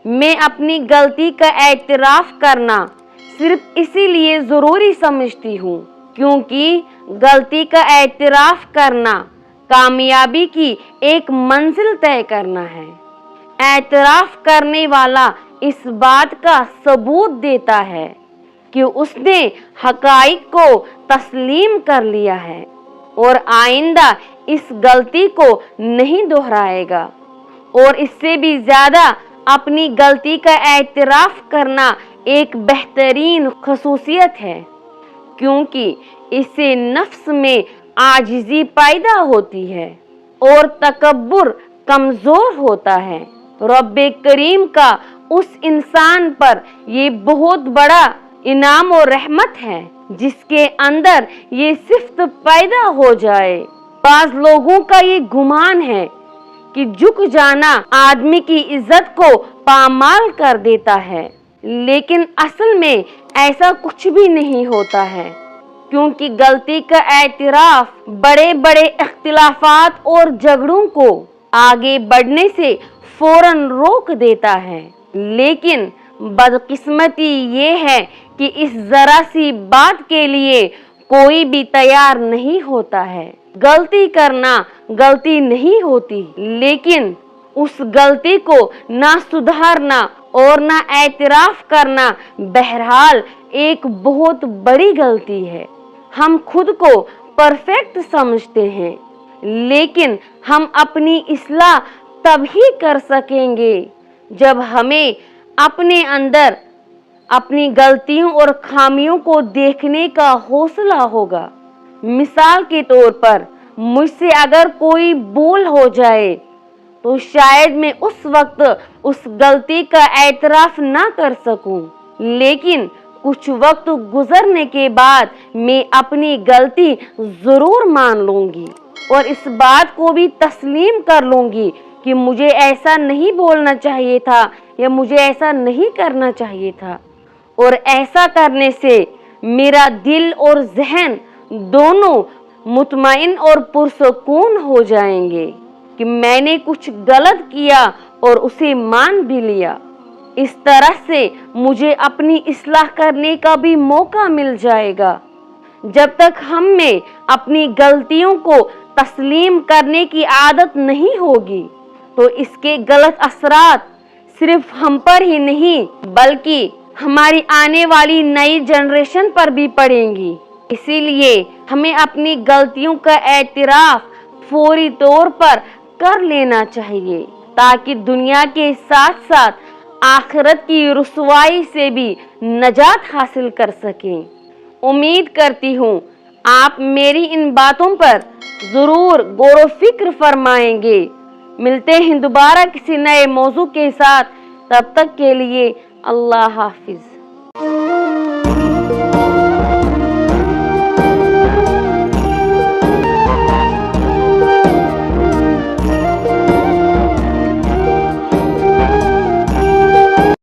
میں اپنی غلطی کا اعتراف کرنا صرف اسی لیے ضروری سمجھتی ہوں کیونکہ غلطی کا اعتراف کرنا کامیابی کی ایک منزل طے کرنا ہے۔ اعتراف کرنے والا اس بات کا ثبوت دیتا ہے کہ اس نے حقائق کو تسلیم کر لیا ہے اور آئندہ اس غلطی کو نہیں دہرائے گا، اور اس سے بھی زیادہ اپنی غلطی کا اعتراف کرنا ایک بہترین خصوصیت ہے کیونکہ اس سے نفس میں عاجزی پیدا ہوتی ہے اور تکبر کمزور ہوتا ہے۔ رب کریم کا اس انسان پر یہ بہت بڑا انعام و رحمت ہے جس کے اندر یہ صفت پیدا ہو جائے۔ بعض لوگوں کا یہ گمان ہے کہ جھک جانا آدمی کی عزت کو پامال کر دیتا ہے، لیکن اصل میں ایسا کچھ بھی نہیں ہوتا ہے کیونکہ غلطی کا اعتراف بڑے بڑے اختلافات اور جھگڑوں کو آگے بڑھنے سے فوراً روک دیتا ہے، لیکن بدقسمتی یہ ہے کہ اس ذرا سی بات کے لیے کوئی بھی تیار نہیں ہوتا ہے۔ غلطی کرنا غلطی نہیں ہوتی، لیکن اس غلطی کو نہ سدھارنا اور نہ اعتراف کرنا بہرحال ایک بہت بڑی غلطی ہے۔ ہم خود کو پرفیکٹ سمجھتے ہیں، لیکن ہم اپنی اصلاح تب ہی کر سکیں گے جب ہمیں اپنے اندر اپنی غلطیوں اور خامیوں کو دیکھنے کا حوصلہ ہوگا۔ مثال کے طور پر مجھ سے اگر کوئی بھول ہو جائے تو شاید میں اس وقت اس غلطی کا اعتراف نہ کر سکوں، لیکن کچھ وقت گزرنے کے بعد میں اپنی غلطی ضرور مان لوں گی اور اس بات کو بھی تسلیم کر لوں گی کہ مجھے ایسا نہیں بولنا چاہیے تھا یا مجھے ایسا نہیں کرنا چاہیے تھا، اور ایسا کرنے سے میرا دل اور ذہن دونوں مطمئن اور پرسکون ہو جائیں گے کہ میں نے کچھ غلط کیا اور اسے مان بھی لیا۔ اس طرح سے مجھے اپنی اصلاح کرنے کا بھی موقع مل جائے گا۔ جب تک ہم میں اپنی غلطیوں کو تسلیم کرنے کی عادت نہیں ہوگی تو اس کے غلط اثرات صرف ہم پر ہی نہیں بلکہ ہماری آنے والی نئی جنریشن پر بھی پڑیں گی۔ اسی لیے ہمیں اپنی غلطیوں کا اعتراف فوری طور پر کر لینا چاہیے تاکہ دنیا کے ساتھ ساتھ آخرت کی رسوائی سے بھی نجات حاصل کر سکیں۔ امید کرتی ہوں آپ میری ان باتوں پر ضرور غور و فکر فرمائیں گے۔ ملتے ہیں دوبارہ کسی نئے موضوع کے ساتھ، تب تک کے لیے اللہ حافظ۔